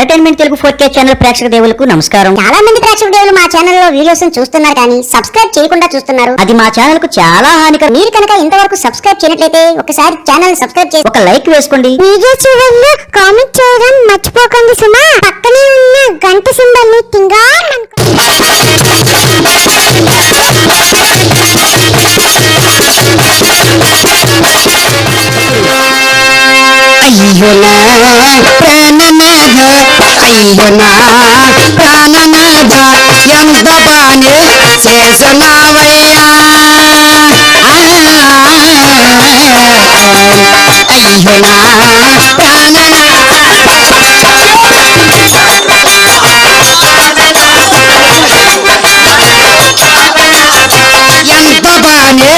Entertainment Telugu 4K channel ప్రేక్షక దేవులకు నమస్కారం. చాలా మంది ప్రేక్షక దేవులు మా ఛానల్లో వీడియోస్ చూస్తున్నారు కానీ సబ్స్క్రైబ్ చేయకుండా చూస్తున్నారు. అది మా ఛానల్ కు చాలా హానికరం. మీరు కనుక ఇంతవరకు సబ్స్క్రైబ్ చేయనట్లయితే ఒకసారి ఛానల్ సబ్స్క్రైబ్ చేసి ఒక లైక్ వేసుకోండి. వీడియో చివరిలో కామెంట్ చేయడం మర్చిపోకండి సుమా. పక్కనే ఉన్న గంట సింబల్ ని టింగా అయ్యో నా ప్రాణనాథ, అయ్యో నా ప్రాణనాథ, ఎంత బానే చేస్తున్నావయ్యా. అయ్యో నా ప్రాణనాథ, ఎంత బానే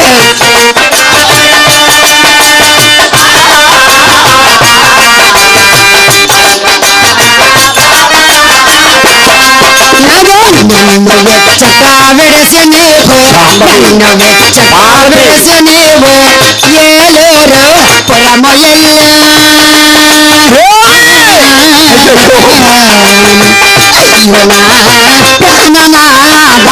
నిన్ను వెచ్చగా విడసనేవో, నిన్ను వెచ్చగా విడసనేవో, ఏలేరో పురమొయ్య. అయ్యో నా ప్రాణనాథ,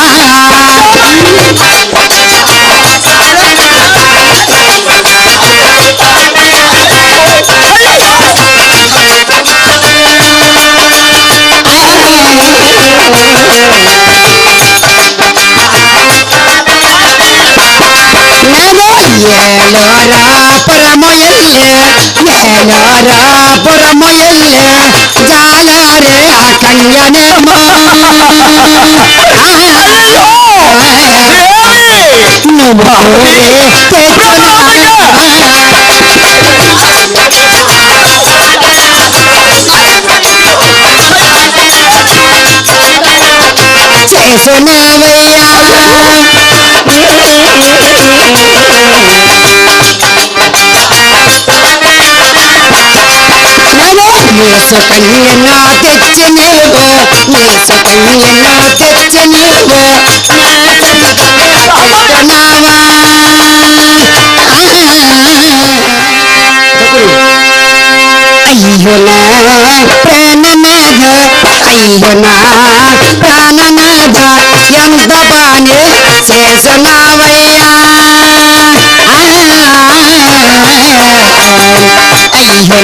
ఏలోరా పురమొయ్య, ఏలోరా పురమొయ్య, జాలోరే కన్యనేమో. చేసినవయ్యా నీ సుకన్యను తెచ్చినేవో, నీ సుకన్యను తెచ్చినేవో, చేస్తున్నావా. అయ్యో నా ప్రాణనాథ, అయ్యో నా ప్రాణనాథ, ఎంత బానే చేస్తున్నావయ్యా. అయ్యో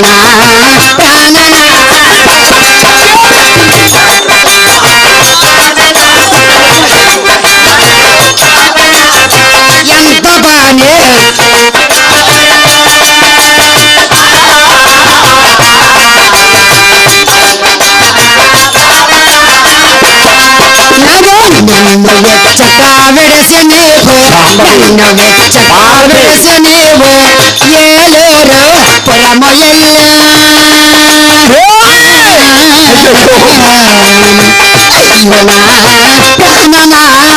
నా ప్రాణనాథ, ఎంత బానే నిన్ను వెచ్చగా విడసనేవో, నిన్ను వెచ్చగా విడసనేవో, ఏలేరో పురమొయ్య. అయ్యో నా ప్రాణనాథ,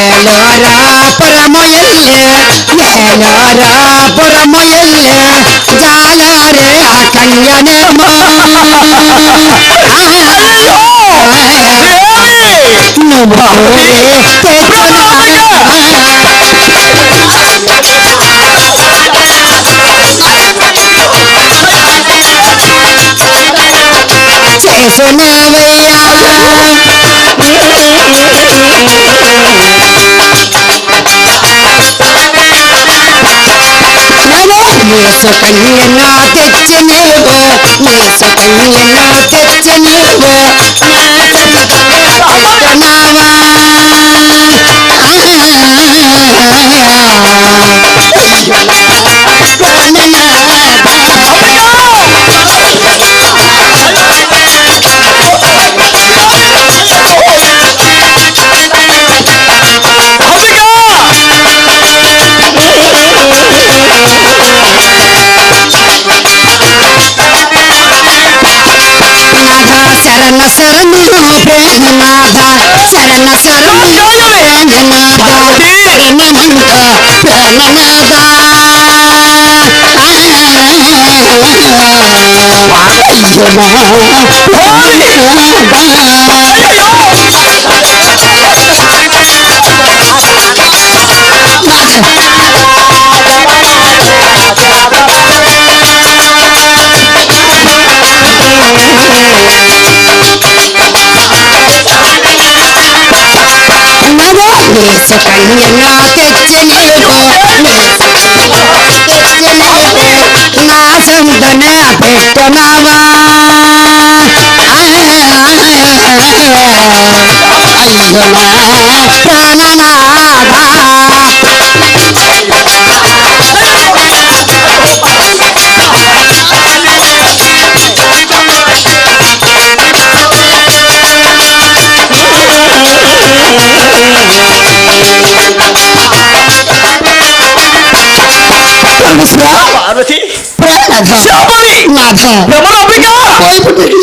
ఏలోరా పురమొయ్య, ఏలోరా పురమొయ్య, జాలోరే కన్యనేమో. చేసినవయ్యా నీ సుకన్యను తెచ్చినేవో, నీ సుకన్యను తెచ్చినేవో, చేస్తున్నావా. శరణ శరణు ప్రేమనాథ, శరణ శరణు ప్రేమనాథ, ప్రేమనంత ప్రేమనాథ. కన్యనా తెచ్చి నీకు నా సొంతనే పెట్టనావా అయ్యో ప్రాణనాథా పార్వతి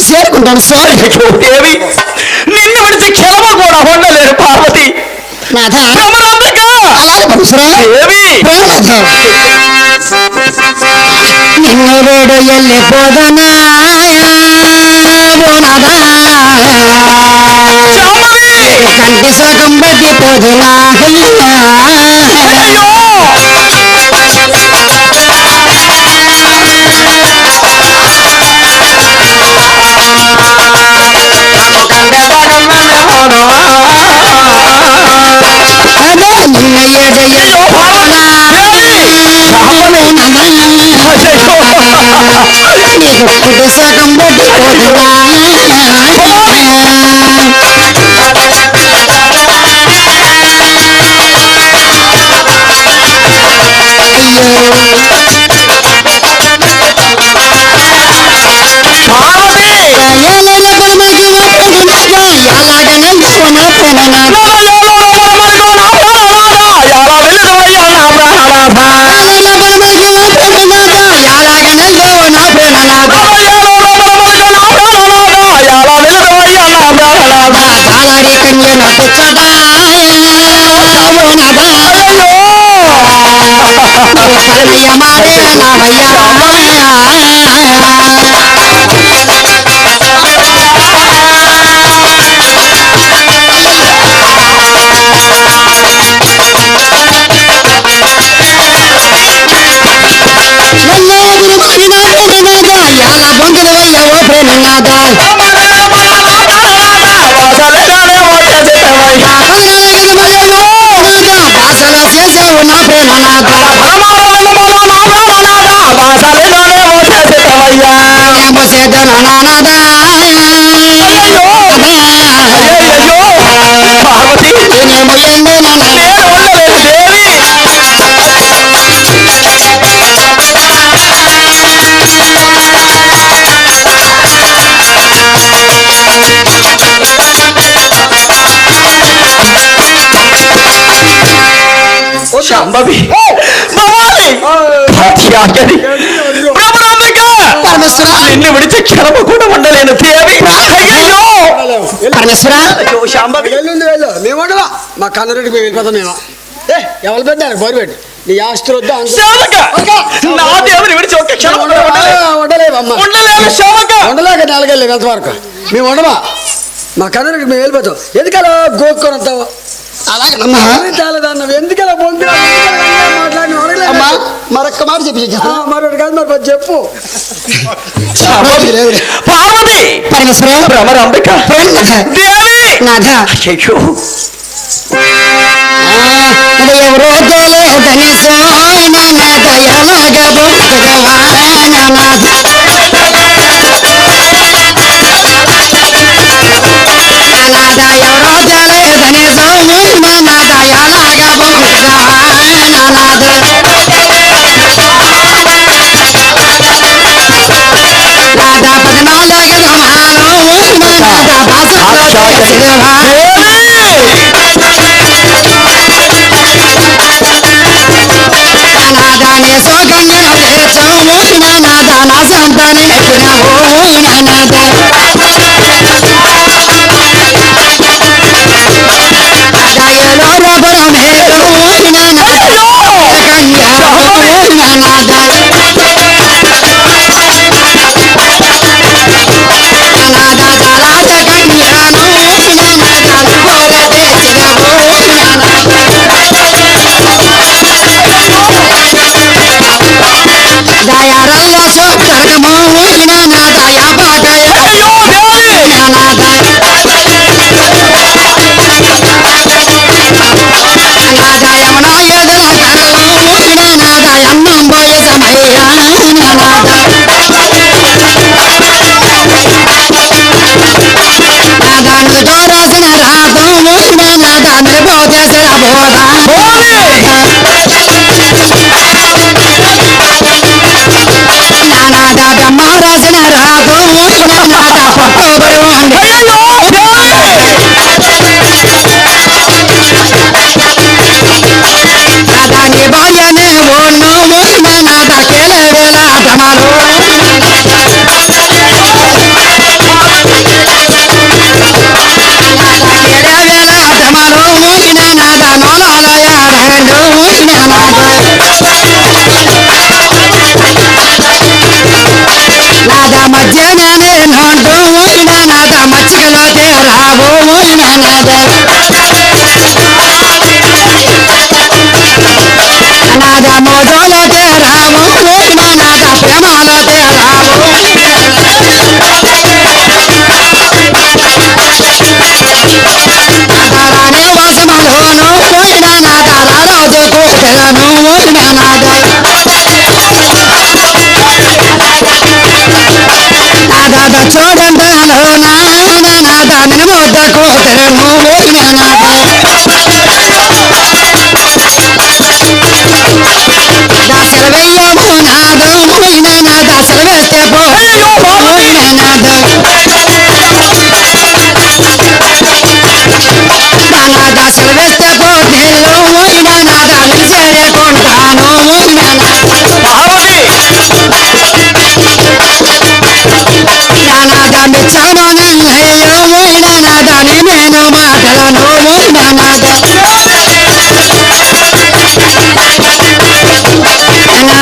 చేరుకుంటాను సార్ దేవి నిన్ను విడిచి క్షణము కూడా ఉండలేరు పార్వతి నాథ దేవి నిన్ను వేడు ఎల్లిపోదనా కంటి సగం బట్టి పోదునా అదే నిన్న ఏడు ఎల్లిపోనా నీకు కుడి సగం బట్టి పోదునా శాంభవి భవాని భాగ్యాకరి నిన్ను విడిచి క్షణము కూడా ఉండలేను దేవి అయ్యో అయ్యో శాంభవి మేము ఉండవా మా కన్నరెడ్డి మేము వెళ్ళిపోతాం మేము ఎవరు పెట్టారు బోరు పెట్టి నీ ఆస్తులు వద్దా సేవక నా దేవుని విడిచి ఒక్క క్షణం కూడా ఉండలేవమ్మా ఉండలేను సేవక ఉండలేక నాలుగేళ్ళు ఎంతవరకు మేము ఉండవా మా కన్నరెడ్డి మేము వెళ్ళిపోతాం ఎందుకలా గోక్కొని వస్తావు అలాగే ఎందుకలా బొంగు అమ్మా మరొక్క మాట చెప్పి మరొకటి కాదు మరి చెప్పు పార్వతి పరమేశ్వర భ్రమరాంబిక దేవి నాథ అయ్యో ఎవరో తెలియదని సోనన దయలాగా బొక్కగవా నాథ ఎవరో తెలియదని సోమన దయలాగా బొక్కగవా నాథ నాథ పద్నాలుగు నాథ భాష నాదానే సోగన్య తీర్చము నాదాన సంతాన నెప్పినవు నాద దయలో రఘురమేరు కన్యా నాద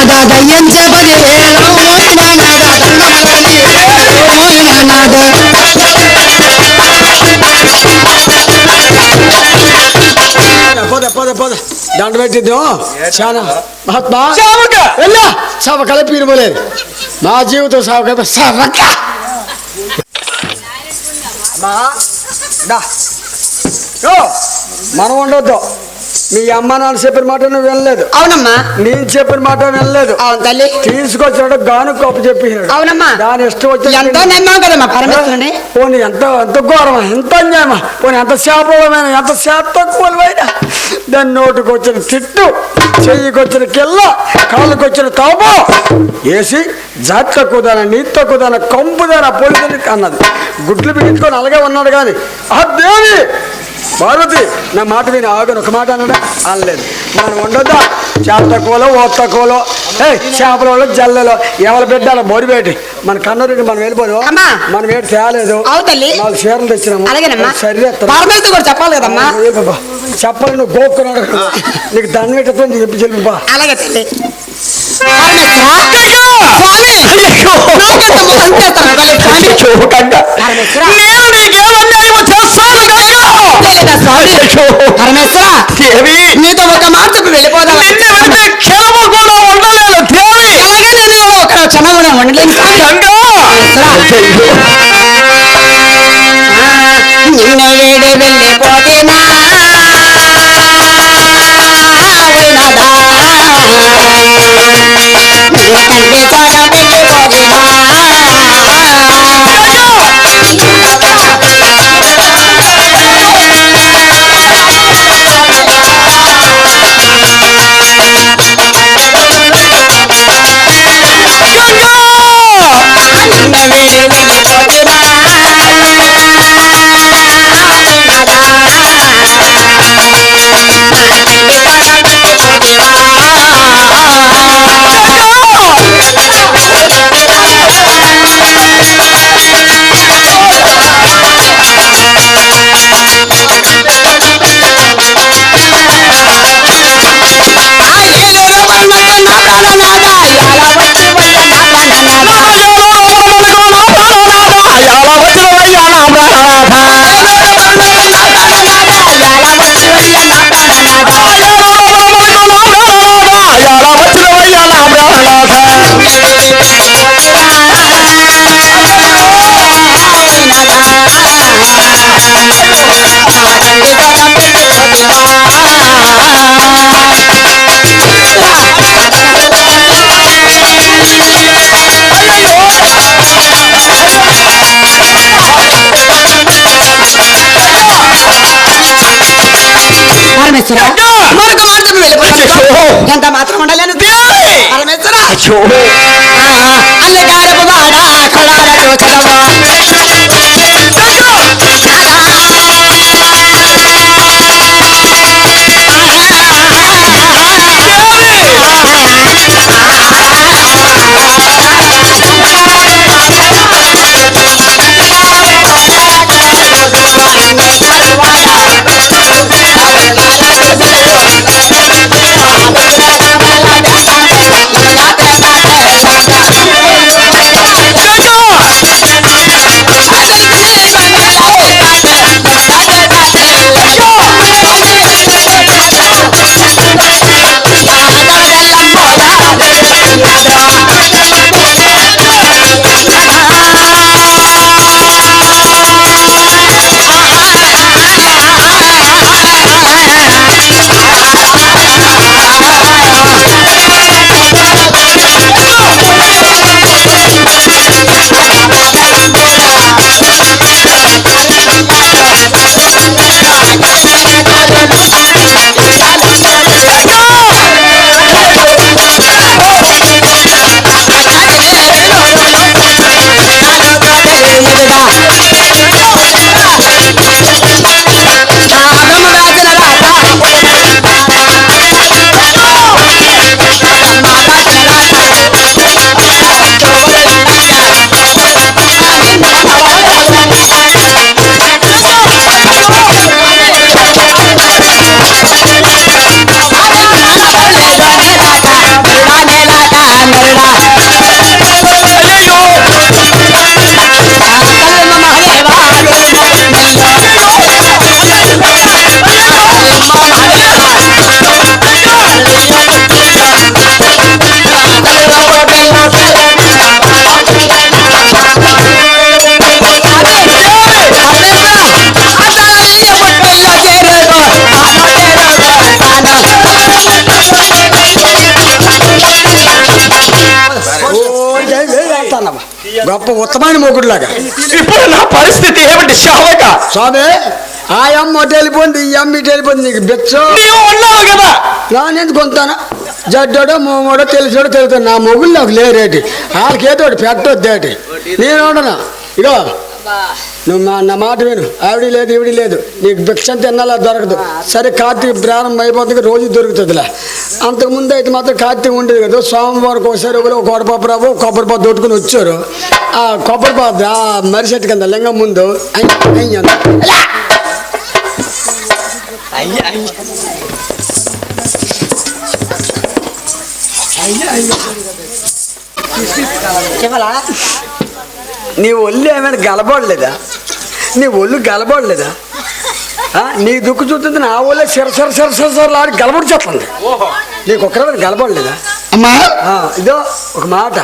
నాదా దయ్యంచే పదివేలు ఓయినా నాదా దండములని ఓయినా నాదా పోద దండ పెట్టిద్దాం చాలా మహాత్మా వెళ్ళా సభ కలిపిరమలేదు నా జీవితం సభ కలిపి సవక మనం ఉండొద్దు మీ అమ్మ నాన్న చెప్పిన మాట నువ్వు వినలేదు. అవునమ్మా. నేను చెప్పిన మాట వినలేదు. అవును తల్లి. తీసుకొచ్చినట్టు గాను గొప్ప చెప్పినాడు. అవునమ్మా. దాని ఇష్టం వచ్చి ఎంతో నమ్మావు కదమ్మా పరమేశ్వరుని. పోనీ ఎంత ఘోరమా, ఎంత అన్యాయమా, పోనీ ఎంత శాపమైన, ఎంత శాప తక్కువైనా దాని నోటికి వచ్చిన తిట్టు, చెయ్యికి వచ్చిన కిల్ల, కాళ్ళకి వచ్చిన తోపు వేసి జాతి తక్కువదాన, నీతి తక్కువదాన, కంపుదాన పొలిదని అన్నది. గుడ్లు బిగించుకొని అలాగే ఉన్నాడు కానీ ఆ దేవి పార్వతి నా మాట విని ఆగను ఒక మాట అన్నాడా అనలేదు. మనం ఉండొద్దా చేప తక్కువలో ఓ తక్కువలో చేపలలో జల్లలో ఎవరి బిడ్డాల బొరిబేటి మన కన్నూరికి మనం వెళ్ళిపోదు. మనం ఏడు తేలేదు, 4 చీరలు తెచ్చినాము. సరే చెప్పాలి కదమ్మా. చెప్పాలి నువ్వు గోక్కున్నాడు నీకు దండ పెట్టని చెప్పి చెల్లిపా. అలాగే తల్లి. నీతో ఒక మాట చెప్పి వెళ్ళిపోదాం. కూడా ఉండలేదు దేవి. అలాగే నేను ఒక క్షణం కూడా ఉండలేను. నిన్ను వేడి వెళ్ళిపోతేనా ఎంత మాత్రం ఉండలేను పరమేశ్వర. అల్లగారపు వాడ కొలాడతో చదవా గొప్ప ఉత్తమైన మొగుడులాగా. ఇప్పుడు నా పరిస్థితి ఏమిటి శావక? స్వామి ఆ అమ్మ అటు వెళ్ళిపోయింది, ఈ అమ్మ ఇటు వెళ్ళిపోయింది. నీకు బెచ్చో నీవు ఉన్నావు కదా. నానెందుకు కొంతానా? జడ్డోడో మోమోడో తెలిసాడో తెలుస్తాను. నా మొగుళ్ళు నాకు లేరేటి, వాళ్ళకి ఏదో ఒకటి పెట్టొద్దేటి. నేను ఉండను. ఇగో నువ్వు నా మాట విను. ఆవిడ లేదు ఈవిడ లేదు, నీకు భిక్షం తిన్నాలా దొరకదు. సరే కార్తీక ప్రారంభం అయిపోతుంది, రోజు దొరుకుతుందిలే. అంతకుముందు అయితే మాత్రం కార్తీక ఉండేది కదా. సోమవారం ఒకసారి ఒకరు కొడపప్పు రావు కొబ్బరిపాదు దొట్టుకుని వచ్చారు. ఆ కొబ్బరిపాదు ఆ మర్రి చెట్టు కింద లింగం ముందు నీ ఒళ్ళు ఏమైనా గలబడలేదా? నీ ఒళ్ళు గలబడలేదా? నీ దుక్కు చూస్తుంది నా ఒళ్ళే సిరసరలాడి గలబడి చెప్పండి. నీకు ఒక్కరైనా గలబడలేదా? అమ్మా ఇదో ఒక మాట,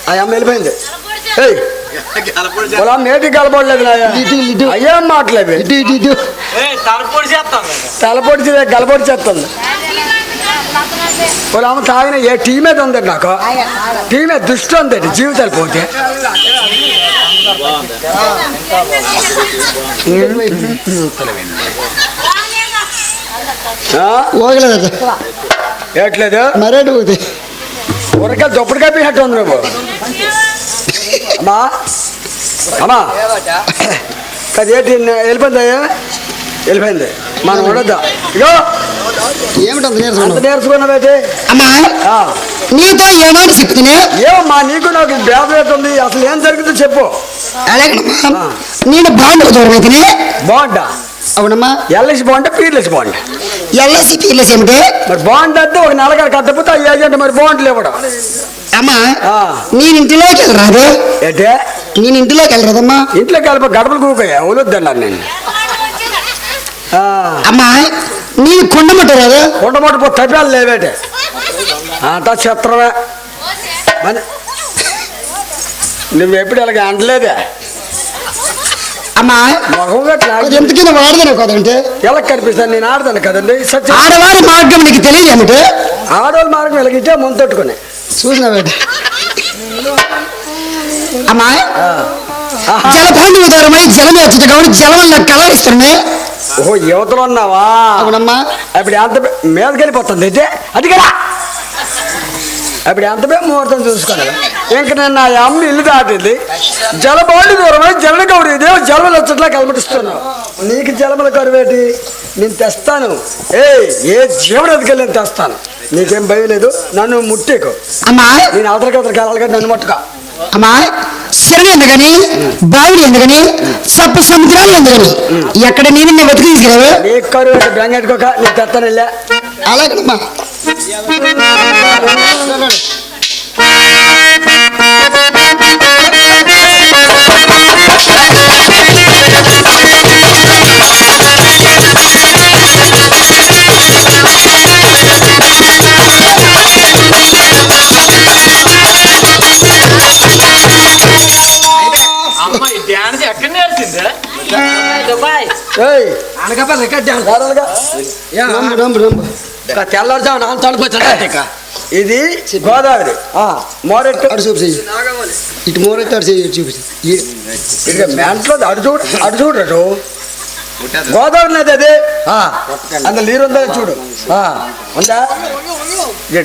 ఆ అమ్మ వెళ్ళిపోయింది. మేటి గలబడలేదు అయ్యా మాటలేదు. తలపొడి గలబడి చేస్తుంది. ఆమె తాగిన ఏ టీ మీద ఉంది నాకు, టీ మీద దృష్టి ఉంది జీవితాలు పోతే. ఏట్లేదు మరేటి పోతే ఊరకాయ దుప్పటికాయ పీహట్టు ఉంది నువ్వు. అమ్మా అమ్మా అదేంటి వెళ్ళిపోయింది అయ్యా, వెళ్ళిపోయింది. మనం ఉండొద్దా? ఇగో ఏమిటంత నేర్చుకున్నావైతే అమ్మా నీతో ఏనాడు చెప్తున్నా? ఏమమ్మా నీకు నాకు భేదం ఉంది. అసలు ఏం జరిగిందో చెప్పు. అలాగేనమ్మా, నేను బాండ్ దూరం అయితే బాండా? అవునమ్మా. LIC bond Peerless bond? LIC Peerless ఏమిటి? మరి బాండ్ అంటే ఒక నెలగారు కట్టకపోతే ఆ ఏజెంట్ మరి బాండ్లు ఇవ్వడం. అమ్మా నేను ఇంటిలోకి వెళ్ళరాదు. ఏంటే నేను ఇంటిలోకి వెళ్ళరాదమ్మా? ఇంట్లోకి వెళ్ళిపో గడపలు కూకోయా వదిలేద్దన్నాను నేను. అమ్మా నేను కొండమట్టు రాదు. కొండమట్టు పో తప్పాలు లేవేటే అంతా చిత్రమే. నువ్వు ఎప్పుడు ఇలాగ అంటలేదే అమ్మా. ఎందుకైనా వాడదాను కదంటే ఎలా కనిపిస్తాను? నేను ఆడదాను కదండి. ఆడవాడి మార్గం నీకు తెలియదు ఏమిటి? ఆడవాళ్ళ మార్గం ఇలాగితే ముందు తట్టుకుని చూసిన అమ్మా జలపాండి దూరమై జలం వచ్చి కాబట్టి జలం నాకు కలరిస్తున్నాయి. ఓహో యువతలో ఉన్నావా? అవునమ్మా. అప్పుడు ఎంత మీదకి వెళ్ళిపోతుంది అయితే అది కదా. అప్పుడు ఎంత ముహూర్తం చూసుకోవాలి. ఇంక నేను ఆ అమ్మ ఇల్లు దాటింది. జలబాండి దూరమై జల గౌరీ దేవు జలములు వచ్చేట్లా కలపటిస్తున్నావు. నీకు జలముల కరువేటి? నేను తెస్తాను. ఏ జీవుడు ఎదుకెళ్ళి నేను తెస్తాను. నీకేం భయం లేదు. నన్ను ముట్టేకు. అమ్మా నేను అవతలకి వెళ్ళాలి, నన్ను ముట్టుకో. అమ్మా శరణ ఎందుకని, బావిడి ఎందుకని, సప్త సముద్రాలు ఎందుకని, ఎక్కడ నేను వెతికి తీసుకురావు. నీ కరువు బెంగెట్టుకోక నేను తెస్తాను వెళ్ళా. అలాగేనమ్మా. తెల్లారుజాము నాన్న తడుపు. ఇది గోదావరి మోరెట్టు అటు చూపి ఇటు మోరెట్టు అటు చూపి మ్యాంట్లో అటు చూడరు. గోదావరి నది అది అంత నీరు ఉందా చూడు. ఉందా?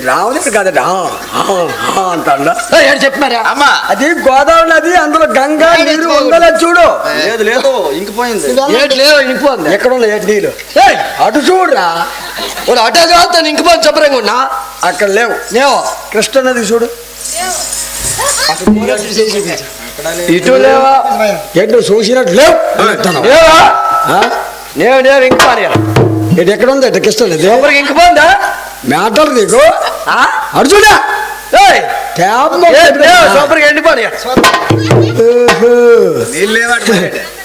రావుది కదండి అంటా చెప్పారా అమ్మా? అది గోదావరి నది, అందులో గంగా నీరు ఉందా చూడు. లేదు లేదు ఇంకిపోయింది. ఎక్కడ ఉన్నాయి ఏటి నీళ్ళు? అటు చూడరా. అటే కాదు ఇంకిపోయింది చెప్పరంగా ఉన్నా. అక్కడ లేవు. కృష్ణ నది చూడు. ఇటు లేవా? ఏంటో చూసినట్టు లేవు. ఇటు ఎక్కడ ఉంది? ఇటు కృష్ణ నది ఇంకిపోయిందా? మ్యాటర్ నీకు అర్జునా ఎండిపోయి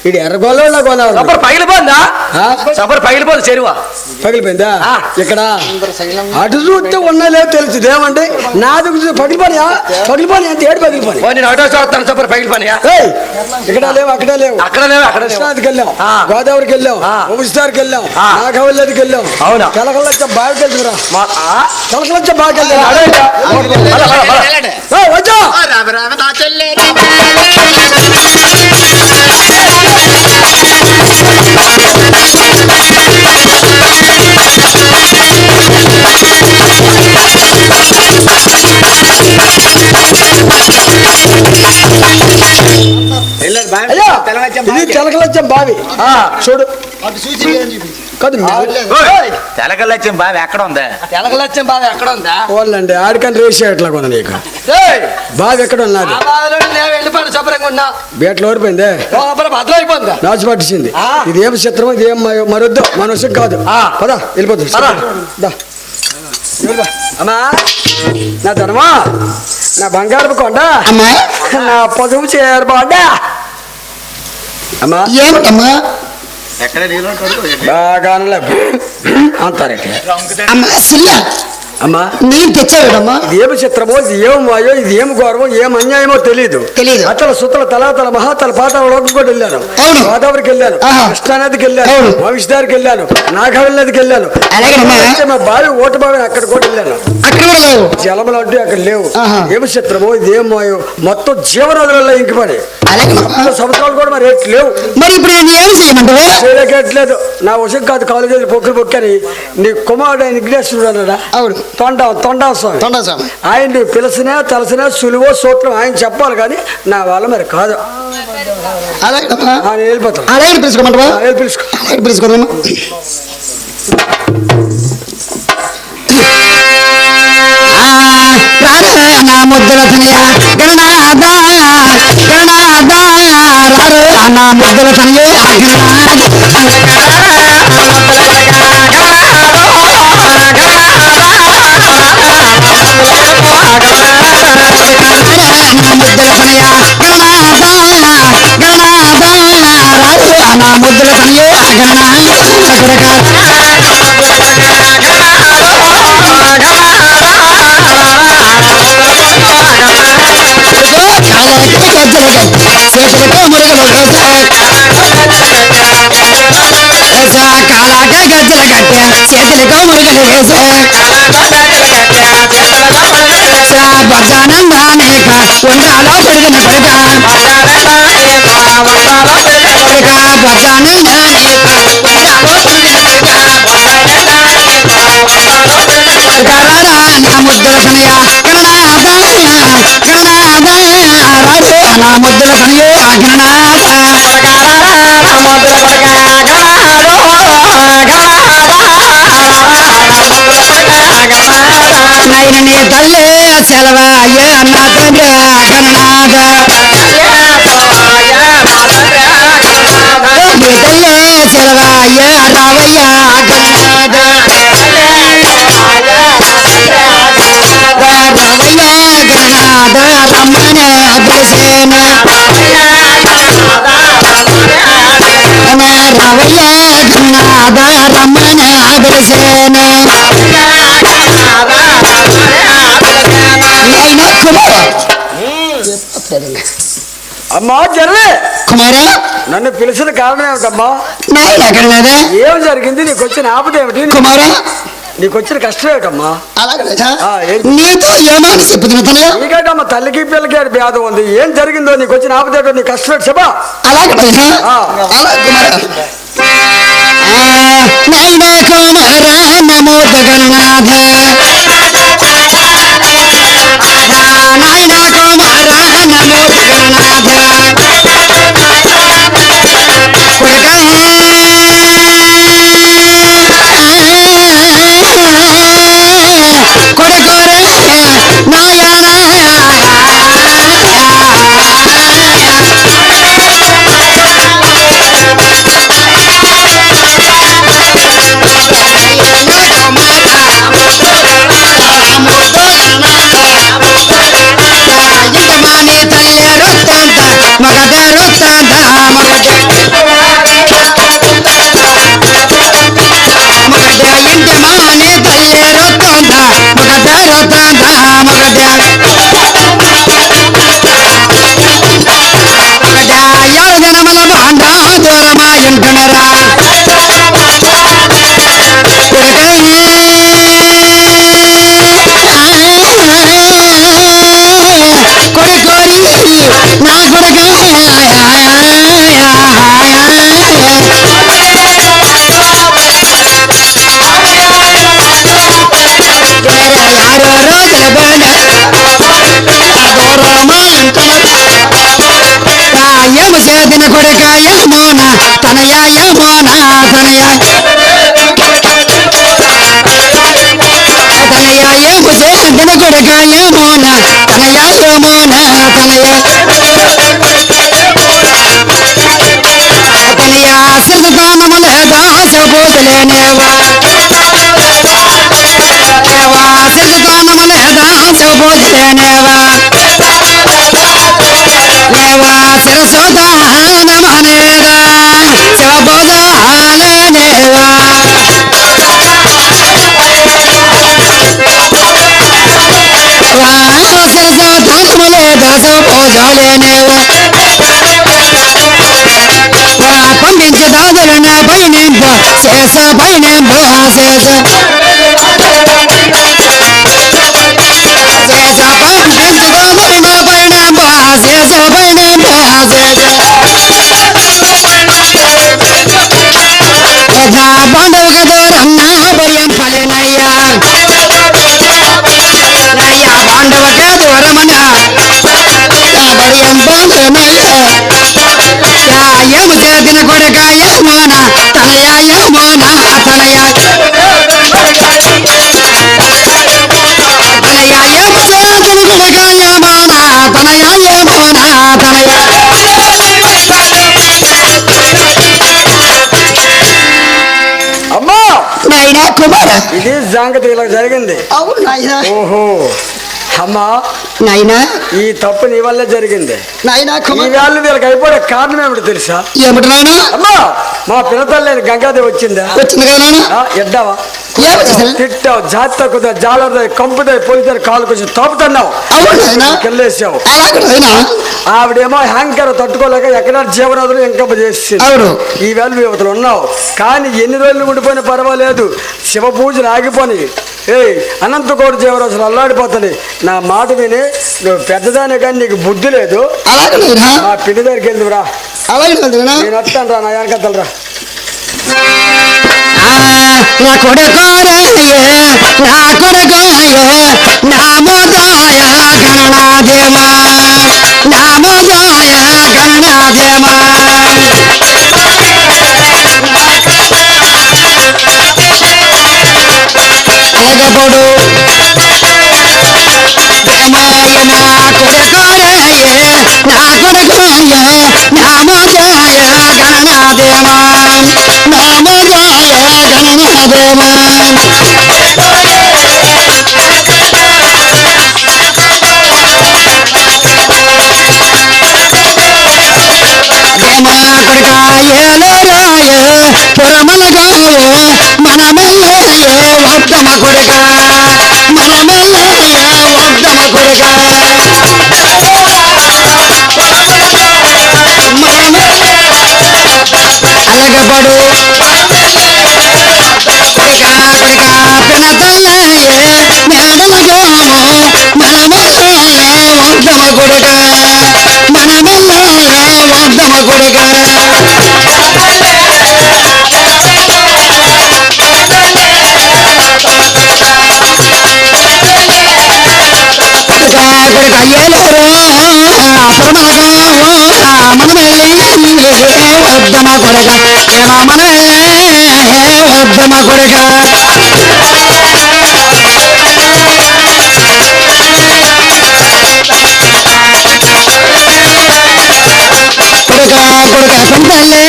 ఇది ఎర్రగోళ గోదావరి పగిలిపోయిందా? సఫర్ పగిలిపోదు చెరువా పగిలిపోయిందా? ఇక్కడ అటు చూస్తే ఉన్నా లేదు తెలుసు. ఏమండి నాది పగిలిపోయా అంటే ఏడు పగిలిపోయి. నేను అటో చూస్తాను. సఫర్ పగిలిపోయా ఇక్కడ లేవు, అక్కడే లేవు. అక్కడ లేవు. అక్కడ కృష్ణాదికి వెళ్ళాం, గోదావరికి వెళ్ళాం, ఉచితారికి వెళ్ళాం, నాగవల్లికి వెళ్ళాం. అవునా? తెలకలొచ్చా బావికి వెళ్తురా. తెలకలొచ్చా బావికి వెళ్తురా. వచ్చా అయ్యా ఇది చిలకలచ్చం బావి చూడు కాదు తెలకలచ్చం బావి ఎక్కడ ఉందా? తెలకలచ్చం బావి ఎక్కడ ఉందా? వాళ్ళండి ఆడికని రేసి ఎట్లా కొన నీకు బావి ఎక్కడ ఉన్నది? వెళ్ళిపోయాను శుభ్రంగా ఉన్నా. బేట్లో ఓడిపోయిందే, భద్రం అయిపోయిందా? నాచు పట్టించింది. ఇది ఏం చిత్రం, ఇది ఏం మరొద్దు, మన విషయం కాదు. పదా వెళ్ళిపోతుంది. అమ్మా నా ధర్మా, నా బంగారు కొండ, నా పదువు చేరబాడ. అమ్మా ఏమిటమ్మా? ఎక్కడ నీళ్ళు బాగా అంటారట. అమ్మా సిల్ల, అమ్మా నేను తెచ్చావేడమ్మా? ఇది ఏమి చిత్రమో, ఇది ఏం వాయో, ఇది ఏం గౌరవం, ఏం అన్యాయమో తెలియదు. అతల సుతల తలాతల మహాతల పాతాల లోకం కూడా వెళ్ళాను. గోదావరికి వెళ్ళాను, కృష్ణానదికి వెళ్ళాను, వంశధారికి వెళ్ళాను, నాగవెల్ నదికి వెళ్ళాను. మా బావి ఓటు బావి అక్కడ కూడా వెళ్ళాను. జలములు అంటూ అక్కడ లేవు. ఏమి చిత్రమో, ఇది ఏం వాయో, మొత్తం జీవనదులలో ఇంకిపడి సంవత్సరాలు కూడా మరి రేట్లు లేవు. మరి ఇప్పుడు నేను ఏమి చేయమంటావా? చేయలేకట్లేదు. నా వశం కాదు, కాలేజీలు పొక్కులు పొక్కని నీ కుమారుడు ఆయన విఘ్నేశ్వరుడు అన్నాడా? అవును, తొండా స్వామి. ఆయన పిలిచినా తలసినా సులువో సూత్రం ఆయన చెప్పాలి, కానీ నా వాళ్ళ మరి కాదు. ఆయన వెళ్ళిపోతాను. అలాగే పిలుచుకోమంటావా? పిలుచుకోదమ్మా. నా ముద్దుల తనయ గణనాదా గణనాదా నా ముద్దుల తనయ నా ముద్దుల తనయ చేతులతో మురుగులు కాలాగా గజ్జల కట్టే చేతులతో మురుగులు వేసే బొజ్జానంద మేక వండాలో పెరిగిన కొడుక బొజ్జానంద నా ముద్దుల తనయ నా ముద్దుల తనయో నైన నీ తల్లే సెలవాయ నా తండ్రి గణనాథ నీ తల్లే సెలవాయ రావయ్య గణనాథ రావయ్య గణనాథ రమ్మన అదృశేన రావయ్య గణనాథ రమ్మన అదృశేన అమ్మా జరవే కుమారా, నన్ను పిలిచిన కారణం ఏమిటమ్మా? నాయన గణనాథ, ఏం జరిగింది? నీకు వచ్చిన ఆపద ఏమిటి? కుమారా, నీకు వచ్చిన కష్టం ఏమిటమ్మా? నీతో ఏమని చెప్పుతున్నా? నీకంటమ్మా తల్లికి పిల్లకి భేదం ఉంది. ఏం జరిగిందో, నీకు వచ్చిన ఆపద ఏమిటో, నీ కష్టం ఏంటి చెప్పా? అలాగే నైనా కుమారా నమో జగన్నాథ, నాయనా కుమారా నమో జగన్నాథ కొడుకోరే నాయనా కొడుక యమోన తనయ యమోన తనయ తనయ ఏము సేంద్ర కొడుక యమోన తనయ యమోన తనయ తనయ సదుకోమముల దాస పోతలేనేవా సదుకోమముల దాస పోతలేనేవా నేవా శిరసుదానమనేదా శివబోధాలనేవా శిరసుదానములే దాస పోజాలేనేవా పండించదాదులన పైనెంపు శేష పైనెంపు శేష శేష పండించదాదులన పైనెంపు శేష పైనెంపు శేష బాండవక దూరన్న భయం ఫలనయ్యా నయ్యా బాండవక దూరమన భయం బాండవనయ్యా యమ చేతిన కొడుక యమోన తనయ యమోన తనయ తనయ యమ చేతిన కొడుక యమోన తనయ యమోన తనయ అమ్మా నాయనా కుమార ఇది సంగతి ఇలా జరిగింది. అవును నాయనా ఓహో అమ్మా నాయనా ఈ తప్పు నీ వల్లే జరిగింది. నాయనా ఈ కుమార వాళ్ళు వీళ్ళకి అయిపోయే కారణం ఏమిటి తెలుసా? ఏమిటి నాయనా అమ్మా మా పిల్లతల్లి గంగాదేవి వచ్చిందా? వచ్చింది కదా నాయనా ఎడ్డావా ఏమిటి అసలు? తిట్టావు, జాతి తక్కువ, జాలదాయి, కంపుదాయి, పొలిదాయి, కాలు కొంచెం తాపుతున్నావు, అవును నాయనా కెళ్ళేసావు. అలాగే నాయనా ఆవిడేమో హ్యాంకర్ తట్టుకోలేక ఎక్కడ జీవనాదులు ఇంకా చేసింది. అవును ఈ వేళ యువతలు ఉన్నావు కానీ ఎన్ని రోజులు ఉండిపోయినా పర్వాలేదు, శివ పూజలు ఆగిపోయి అనంతకోటి జీవరాశులు అల్లాడిపోతుంది. నా మాట విని నువ్వు పెద్దదానే కానీ నీకు బుద్ధి లేదు. అలాగే నాయనా ఆ పిల్లి దగ్గరికి వెళ్దురా, అలాగే నాయనా నేను వస్తాను రా, నా వెనకత్తలు రా. నా కొడుకోరయ్యే నా కొడుకోయే నామోదాయ గణనాదేమా నామోదాయ గణనాదేమా అలగపడు దేమాయమా కొడుకోరయ్యే నా కొడుకోయే నామోదాయ గణనాదేమా నామోదాయ గణనాదేమా దేమా కొడుకాయేలో రాయ పురమలగావు మనమెల్లయ్యే వద్దమ కొడుక మనమెల్లయ్యే వద్దమ కొడుక అలగపడు కొడుక కొడుక పినతల్లయ్యే మేడలగోము మనమెల్లయ్యే వద్దమ కొడుక మనమెల్లయ్యే వద్దమ కొడుక కొడుక ఏలేరు పురమలగోము మనమెల్లయ్యే వద్దమ కొడుక ఏమా మనమెల్లయ్యే వద్దమ కొడుక కొడుక కొడుక పెంతల్లే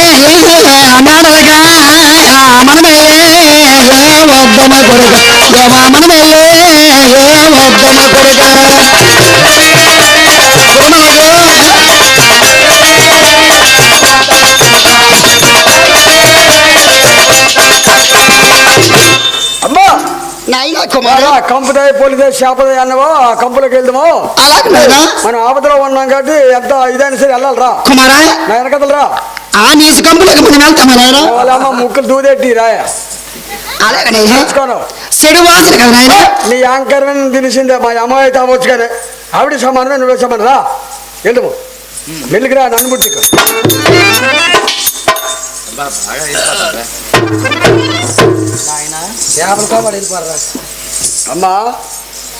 మేడలగా మనమెల్లే వద్దమ కొడుక ఏమా మనమెల్లే వద్దమ కొడుక పురమలగో అమ్మా నాయనా కుమార కంపుదాయి, పొలిదాయి, చేపదాయి అన్నవో ఆ కంపులోకి వెళ్దామో. అలాగే నాయనా మనం ఆపదలో ఉన్నాం కాబట్టి ఎంత ఇదైనా సరే వెళ్ళాలి రా, కుమారా నా వెనకతలు రా. ఆ నీసు కంపులకు మనం వెళ్తామా నాయనా వాళ్ళమ్మ ముక్కులు దూదెట్టి రాయ అలాగే నాయనా తెచ్చుకోను. చెడు వాసన కదా నాయనా నీ యాంకర్ తెలిసిందే, మా అమ్మాయి తావచ్చు కానీ ఆవిడ సమానమే నువ్వే సమానం రా, వెళ్దాము మెల్లికి రా, నన్ను బుట్టికు. అమ్మా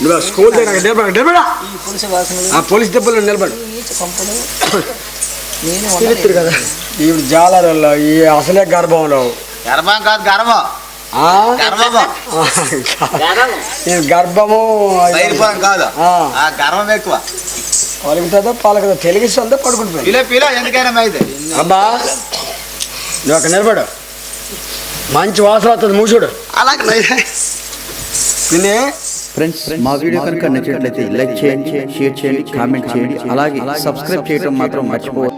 నువ్వు స్కూల్ దగ్గర నిలబడ, ఆ పోలీస్ దెబ్బలు నిలబడు. తెలుస్తుంది కదా ఈ జాలరల్లో ఈ అసలే గర్భంలో గర్భం కాదు గర్భం ఆ? గర్భము ఈ గర్భము ధైర్యం కాదు ఆ. ఆ గర్వం ఎక్కువ పలుకుతుందో పలకదో తెలిగిస్తుందో పడుకుంటుంది పిల్ల పిల్ల ఎందుకైనా అయితే అబ్బా నువ్వు అక్కడ నిలబడు మంచి వాసన వస్తుంది మూసుడు అలాగే పిన్ని ఫ్రెండ్స్ మా వీడియో కనుక నచ్చినట్లయితే లైక్ చేయండి, షేర్ చేయండి, కామెంట్ చేయండి, అలాగే సబ్స్క్రైబ్ చేయడం మాత్రం మర్చిపోవద్దు.